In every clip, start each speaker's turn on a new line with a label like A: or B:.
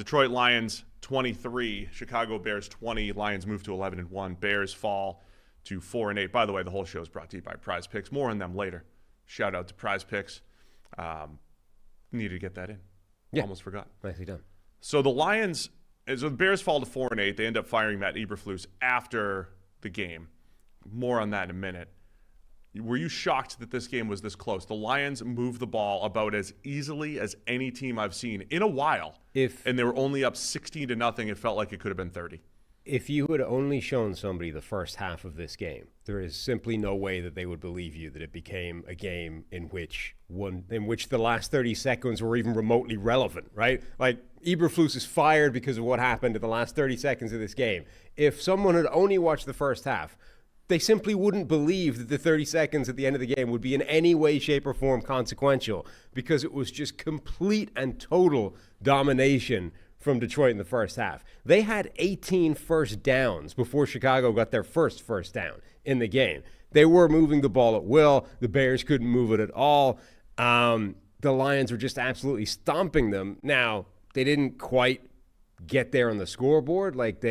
A: Detroit Lions 23, Chicago Bears 20. Lions move to 11-1. Bears fall to 4-8. By the way, the whole show is brought to you by Prize Picks. More on them later. Shout out to Prize Picks. Needed to get that in.
B: Yeah.
A: Almost forgot.
B: Nicely done.
A: So the Bears fall to 4-8. They end up firing Matt Eberflus after the game. More on that in a minute. Were you shocked that this game was this close? The Lions moved the ball about as easily as any team I've seen in a while. And they were only up 16-0. It felt like it could have been 30.
B: If you had only shown somebody the first half of this game, there is simply no way that they would believe you that it became a game in which the last 30 seconds were even remotely relevant, right? Like, Eberflus is fired because of what happened in the last 30 seconds of this game. If someone had only watched the first half, they simply wouldn't believe that the 30 seconds at the end of the game would be in any way, shape, or form consequential, because it was just complete and total domination from Detroit in the first half. They had 18 first downs before Chicago got their first down in the game. They were moving the ball at will. The Bears couldn't move it at all. The Lions were just absolutely stomping them. Now, they didn't quite get there on the scoreboard. Like,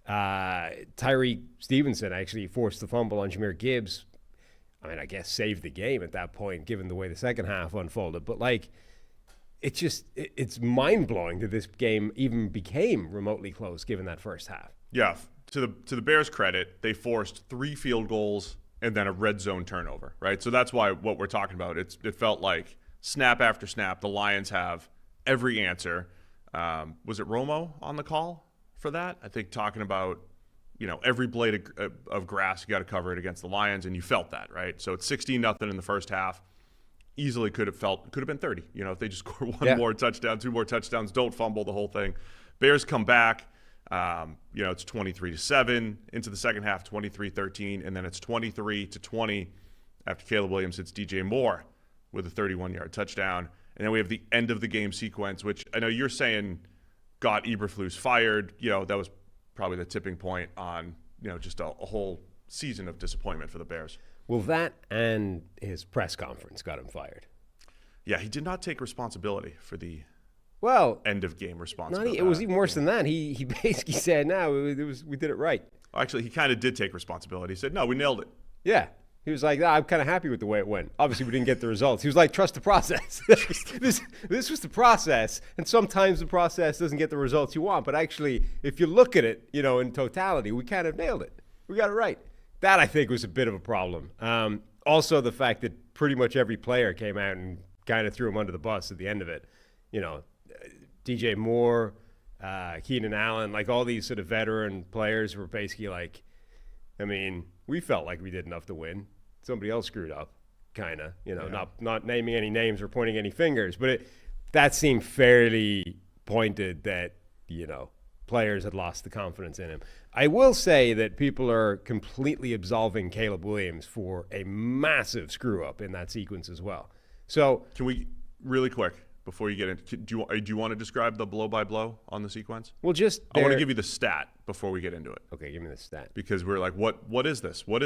B: Tyree Stevenson actually forced the fumble on Jahmyr Gibbs. I mean, I guess saved the game at that point, given the way the second half unfolded. But, like, it's mind-blowing that this game even became remotely close, given that first half.
A: Yeah, to the Bears' credit, they forced 3 field goals and then a red zone turnover, right? So that's why what we're talking about, it felt like snap after snap, the Lions have every answer. Was it Romo on the call for that? I think talking about, every blade of grass, you got to cover it against the Lions, and you felt that, right? So it's 16-0 in the first half. Easily could have been 30. If they just score one more touchdown, 2 more touchdowns, don't fumble the whole thing. Bears come back. It's 23-7 into the second half, 23-13, and then it's 23-20 after Caleb Williams hits DJ Moore with a 31-yard touchdown. And then we have the end of the game sequence, which I know you're saying got Eberflus fired. That was probably the tipping point on, just a whole season of disappointment for the Bears.
B: Well, that and his press conference got him fired.
A: Yeah, he did not take responsibility for the end of game responsibility.
B: It was even worse than that. He basically said, "No, we did it right."
A: Actually, he kind of did take responsibility. He said, "No, we nailed it."
B: Yeah. He was like, I'm kind of happy with the way it went. Obviously, we didn't get the results. He was like, trust the process. This was the process, and sometimes the process doesn't get the results you want. But actually, if you look at it, in totality, we kind of nailed it. We got it right. That, I think, was a bit of a problem. Also, the fact that pretty much every player came out and kind of threw him under the bus at the end of it. DJ Moore, Keenan Allen, like all these sort of veteran players were basically like, we felt like we did enough to win. Somebody else screwed up, kind of, not naming any names or pointing any fingers. But that seemed fairly pointed that, players had lost the confidence in him. I will say that people are completely absolving Caleb Williams for a massive screw-up in that sequence as well. So
A: can we, really quick, before you get into, do you want to describe the blow-by-blow on the sequence?
B: Well,
A: I want to give you the stat before we get into it.
B: Okay, give me the stat.
A: Because we're like, what is this? What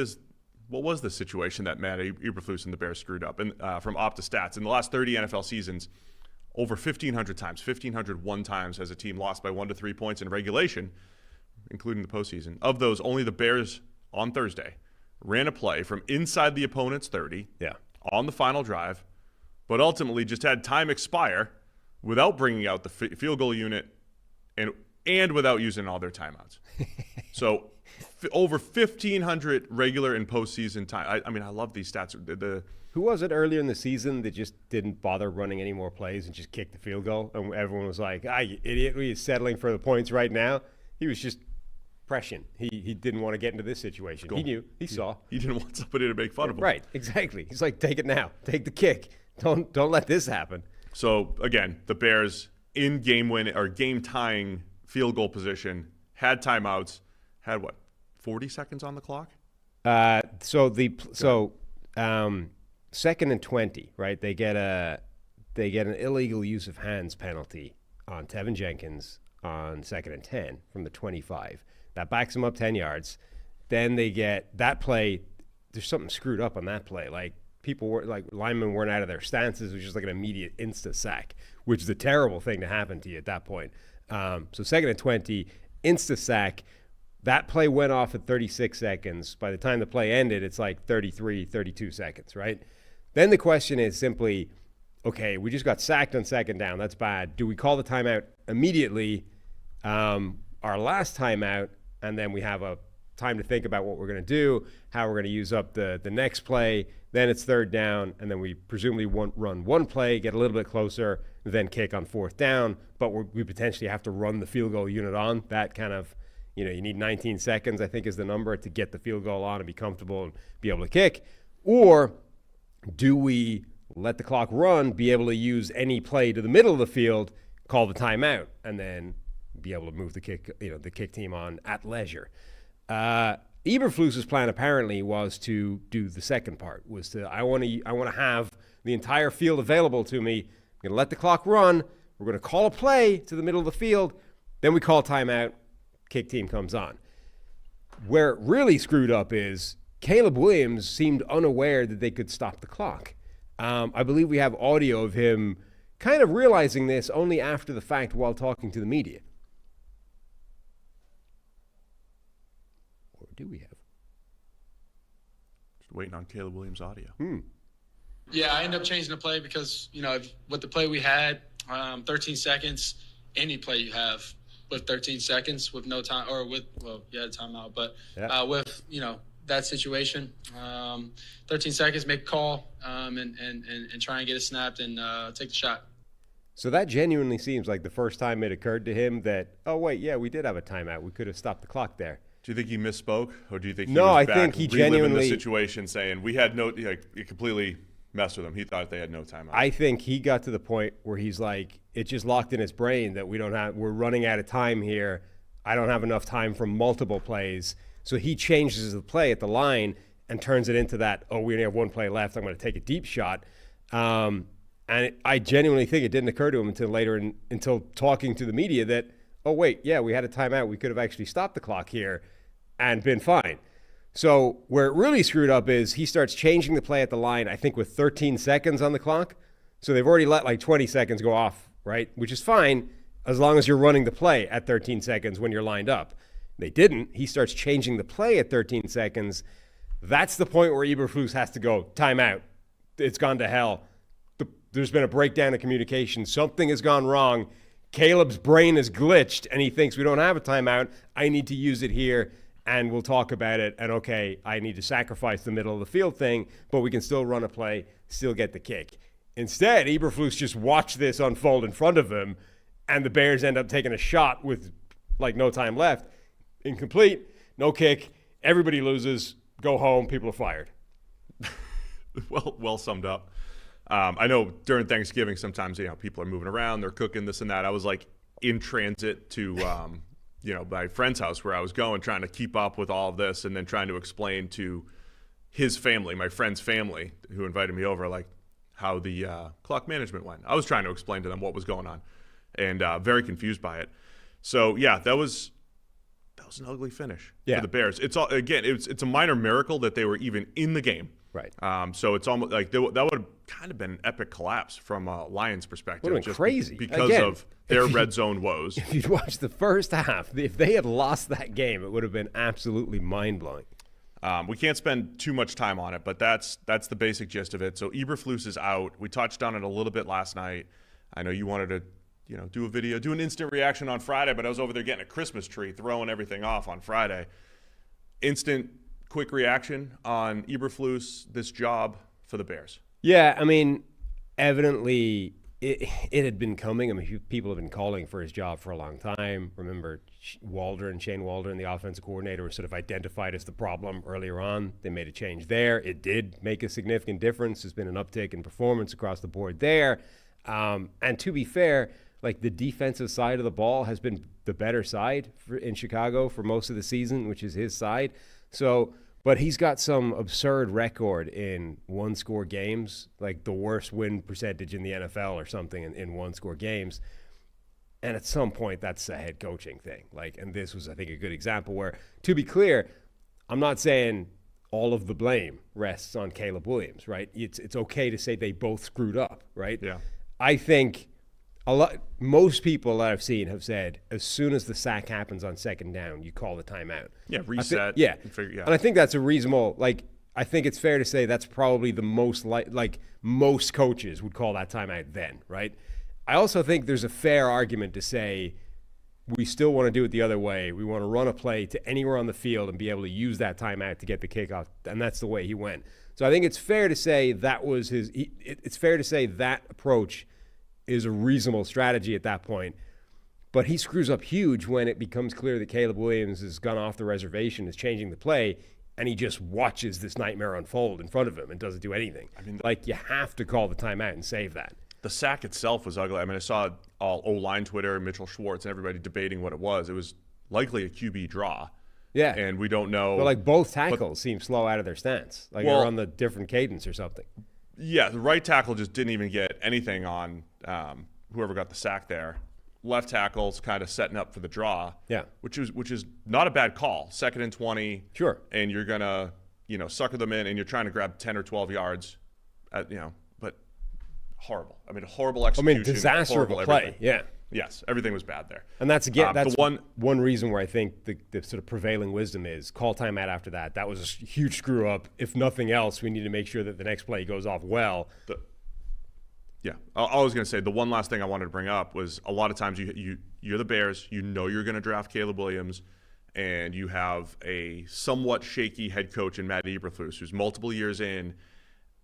A: was the situation that Matt Eberflus and the Bears screwed up? And from OptaStats, in the last 30 NFL seasons, over 1,500 times, 1,501 times has a team lost by 1 to 3 points in regulation, including the postseason. Of those, only the Bears on Thursday ran a play from inside the opponent's 30 on the final drive, but ultimately just had time expire without bringing out the field goal unit and without using all their timeouts. So over 1,500 regular and postseason time. I love these stats.
B: Who was it earlier in the season that just didn't bother running any more plays and just kicked the field goal? And everyone was like, you idiot, he's settling for the points right now. He was just prescient. He didn't want to get into this situation. He knew. He saw.
A: He didn't want somebody to make fun of him.
B: Right, exactly. He's like, take it now. Take the kick. Don't let this happen.
A: So, again, the Bears in game-tying field goal position, had timeouts, had 40 seconds on the clock?
B: Second and 20, right? They get an illegal use of hands penalty on Tevin Jenkins on 2nd and 10 from the 25. That backs them up 10 yards. Then they get that play. There's something screwed up on that play. Like linemen weren't out of their stances. It was just like an immediate insta sack, which is a terrible thing to happen to you at that point. So 2nd and 20, insta-sack. That play went off at 36 seconds. By the time the play ended, it's like 33, 32 seconds, right? Then the question is simply, okay, we just got sacked on 2nd down. That's bad. Do we call the timeout immediately, our last timeout, and then we have a time to think about what we're going to do, how we're going to use up the next play. Then it's 3rd down, and then we presumably run one play, get a little bit closer, then kick on 4th down. But we potentially have to run the field goal unit on. That kind of, you need 19 seconds, I think, is the number to get the field goal on and be comfortable and be able to kick. Or do we let the clock run, be able to use any play to the middle of the field, call the timeout, and then be able to move the kick team on at leisure? Eberflus's plan apparently was to do the second part. Was to I want to have the entire field available to me. I'm going to let the clock run. We're going to call a play to the middle of the field. Then we call timeout. Kick team comes on. Where it really screwed up is Caleb Williams seemed unaware that they could stop the clock. I believe we have audio of him kind of realizing this only after the fact while talking to the media. Or do we have?
A: Just waiting on Caleb Williams' audio.
C: Yeah, I ended up changing the play because, with the play we had, 13 seconds, any play you have with 13 seconds with no time, or you had a timeout, but with, that situation, 13 seconds, make a call, and try and get it snapped and take the shot.
B: So that genuinely seems like the first time it occurred to him that, oh, wait, yeah, we did have a timeout. We could have stopped the clock there.
A: Do you think he misspoke, or do you think
B: I think he genuinely
A: the situation, saying we had no? It completely messed with him. He thought they had no timeout.
B: I think he got to the point where he's like, it just locked in his brain that we're running out of time here. I don't have enough time for multiple plays. So he changes the play at the line and turns it into that, we only have one play left, I'm going to take a deep shot. I genuinely think it didn't occur to him until later, until talking to the media, that, oh, wait, yeah, we had a timeout. We could have actually stopped the clock here and been fine. So where it really screwed up is he starts changing the play at the line, I think with 13 seconds on the clock. So they've already let like 20 seconds go off, right? Which is fine as long as you're running the play at 13 seconds when you're lined up. They didn't. He starts changing the play at 13 seconds. That's the point where Eberflus has to go, timeout. It's gone to hell. There's been a breakdown of communication. Something has gone wrong. Caleb's brain is glitched, and he thinks we don't have a timeout. I need to use it here, and we'll talk about it. And, okay, I need to sacrifice the middle of the field thing, but we can still run a play, still get the kick. Instead, Eberflus just watched this unfold in front of him, and the Bears end up taking a shot with, like, no time left. Incomplete, no kick, everybody loses, go home, people are fired.
A: Well summed up. I know during Thanksgiving sometimes, people are moving around, they're cooking this and that. I was like in transit to, my friend's house where I was going, trying to keep up with all of this and then trying to explain to his family, my friend's family, who invited me over, like how the clock management went. I was trying to explain to them what was going on and very confused by it. So, yeah, that was an ugly finish for the Bears. It's a minor miracle that they were even in the game.
B: Right.
A: So it's almost like that would have kind of been an epic collapse from a Lions perspective.
B: Would have been crazy.
A: Because of their red zone woes.
B: If you'd watched the first half, if they had lost that game, it would have been absolutely mind-blowing.
A: We can't spend too much time on it, but that's the basic gist of it. So Eberflus is out. We touched on it a little bit last night. I know you wanted to do a video, do an instant reaction on Friday, but I was over there getting a Christmas tree, throwing everything off on Friday. Instant, quick reaction on Eberflus, this job for the Bears.
B: Yeah, I mean, evidently it had been coming. I mean, people have been calling for his job for a long time. Remember, Shane Waldron, the offensive coordinator, was sort of identified as the problem earlier on. They made a change there. It did make a significant difference. There's been an uptick in performance across the board there. And to be fair, like the defensive side of the ball has been the better side in Chicago for most of the season, which is his side. So, but he's got some absurd record in one-score games, like the worst win percentage in the NFL or something in one-score games. And at some point, that's a head coaching thing. And this was, I think, a good example where, to be clear, I'm not saying all of the blame rests on Caleb Williams, right? It's okay to say they both screwed up, right?
A: Yeah.
B: I think Most people that I've seen have said as soon as the sack happens on second down, you call the timeout.
A: Yeah, reset.
B: And I think that's a reasonable. Like, I think it's fair to say that's probably the most like most coaches would call that timeout then, right? I also think there's a fair argument to say we still want to do it the other way. We want to run a play to anywhere on the field and be able to use that timeout to get the kickoff, and that's the way he went. So I think it's fair to say that was his. It's fair to say that approach is a reasonable strategy at that point. But he screws up huge when it becomes clear that Caleb Williams has gone off the reservation, is changing the play, and he just watches this nightmare unfold in front of him and doesn't do anything. I mean, like, you have to call the timeout and save that.
A: The sack itself was ugly. I mean, I saw all O-line Twitter, Mitchell Schwartz, and everybody debating what it was. It was likely a QB draw.
B: Yeah.
A: And we don't know.
B: But, like, both tackles seem slow out of their stance. Like, they're on the different cadence or something.
A: Yeah, the right tackle just didn't even get anything on whoever got the sack there. Left tackle's kind of setting up for the draw.
B: Yeah.
A: Which is not a bad call. 2nd and 20.
B: Sure.
A: And you're going to, sucker them in, and you're trying to grab 10 or 12 yards, but horrible. I mean, horrible execution.
B: Disaster of a play.
A: Everything.
B: Yeah.
A: Yes, everything was bad there.
B: And that's, again, that's
A: the
B: one reason where I think the sort of prevailing wisdom is call timeout after that. That was a huge screw up. If nothing else, we need to make sure that the next play goes off well.
A: I was going to say, the one last thing I wanted to bring up was a lot of times you're the Bears, you're going to draft Caleb Williams, and you have a somewhat shaky head coach in Matt Eberflus, who's multiple years in,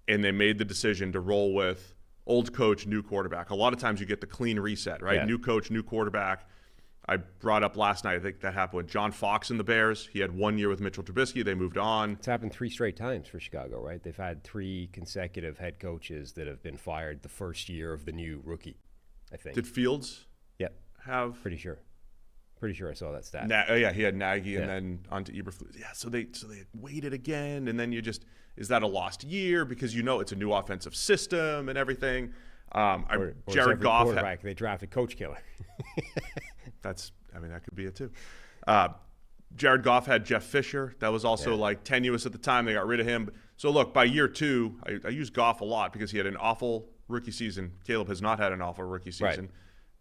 A: and they made the decision to roll with old coach, new quarterback. A lot of times you get the clean reset, right?
B: Yeah.
A: New coach, new quarterback. I brought up last night, I think that happened with John Fox and the Bears. He had 1 year with Mitchell Trubisky. They moved on.
B: It's happened 3 straight times for Chicago, right? They've had 3 consecutive head coaches that have been fired the first year of the new rookie, I think.
A: Did Fields
B: Yeah.
A: have?
B: Pretty sure I saw that stat.
A: He had Nagy and then on to Eberflus. Yeah, so they waited again, and then is that a lost year because it's a new offensive system and everything?
B: Or
A: Jared Goff
B: quarterback they drafted coach killer.
A: that could be it too. Jared Goff had Jeff Fisher. That was also tenuous at the time. They got rid of him. So look, by year 2, I use Goff a lot because he had an awful rookie season. Caleb has not had an awful rookie season.
B: Right.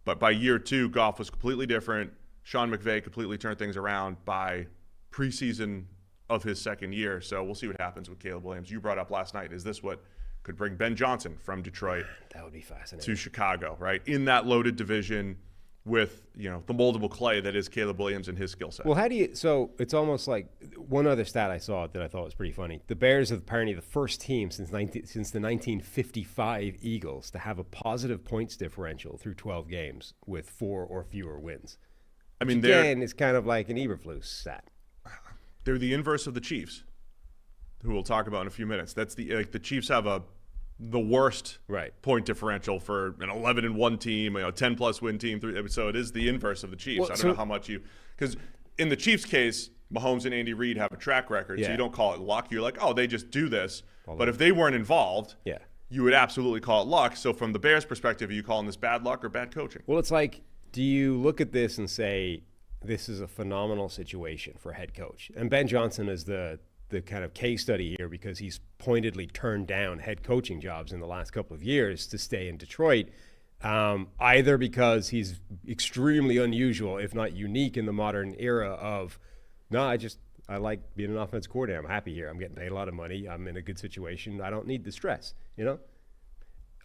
A: But by year 2, Goff was completely different. Sean McVay completely turned things around by preseason of his second year. So we'll see what happens with Caleb Williams. You brought up last night, is this what could bring Ben Johnson from Detroit
B: That would be fascinating.
A: to Chicago, right? In that loaded division with, the moldable clay that is Caleb Williams and his skill set.
B: Well, so it's almost like one other stat I saw that I thought was pretty funny. The Bears are apparently the first team since the 1955 Eagles to have a positive points differential through 12 games with 4 or fewer wins.
A: I mean,
B: again, it's kind of like an Eberflus stat.
A: They're the inverse of the Chiefs, who we'll talk about in a few minutes. That's the Chiefs have the worst point differential for an 11-1 team, 10+ win team. So it is the inverse of the Chiefs.
B: Well,
A: I don't know how much because in the Chiefs' case, Mahomes and Andy Reid have a track record, so you don't call it luck. You're like, oh, they just do this. But if they weren't involved, you would absolutely call it luck. So from the Bears' perspective, are you calling this bad luck or bad coaching?
B: Well, it's like, do you look at this and say, this is a phenomenal situation for a head coach? And Ben Johnson is the kind of case study here because he's pointedly turned down head coaching jobs in the last couple of years to stay in Detroit, either because he's extremely unusual, if not unique in the modern era of, I like being an offensive coordinator. I'm happy here. I'm getting paid a lot of money. I'm in a good situation. I don't need the stress,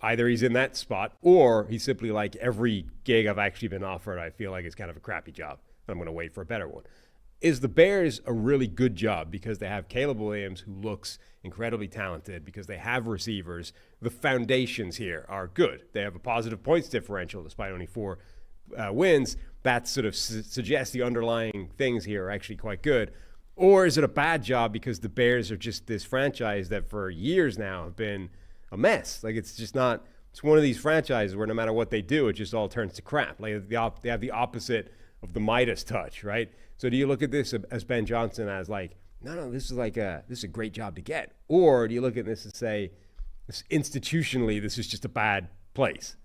B: Either he's in that spot or he's simply like, every gig I've actually been offered, I feel like it's kind of a crappy job. I'm going to wait for a better one. Is the Bears a really good job because they have Caleb Williams, who looks incredibly talented, because they have receivers? The foundations here are good. They have a positive points differential despite only 4 wins. That sort of suggests the underlying things here are actually quite good. Or is it a bad job because the Bears are just this franchise that for years now have been a mess? Like, it's just not – it's one of these franchises where no matter what they do, it just all turns to crap. Like, they have the opposite of the Midas touch, right? So do you look at this as Ben Johnson as like, no, this is a great job to get? Or do you look at this and say, institutionally, this is just a bad place?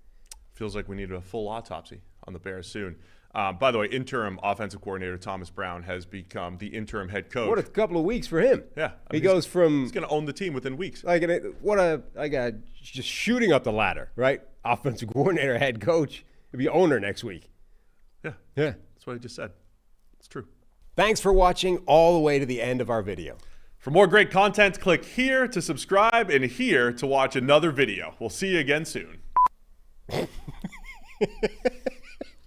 A: Feels like we need a full autopsy on the Bears soon. By the way, interim offensive coordinator Thomas Brown has become the interim head coach.
B: What a couple of weeks for him.
A: Yeah.
B: He goes from...
A: He's going to own the team within weeks.
B: Just shooting up the ladder, right? Offensive coordinator, head coach. He'll be owner next week.
A: Yeah.
B: Yeah.
A: That's what I just said. It's true.
B: Thanks for watching all the way to the end of our video.
A: For more great content, click here to subscribe and here to watch another video. We'll see you again soon.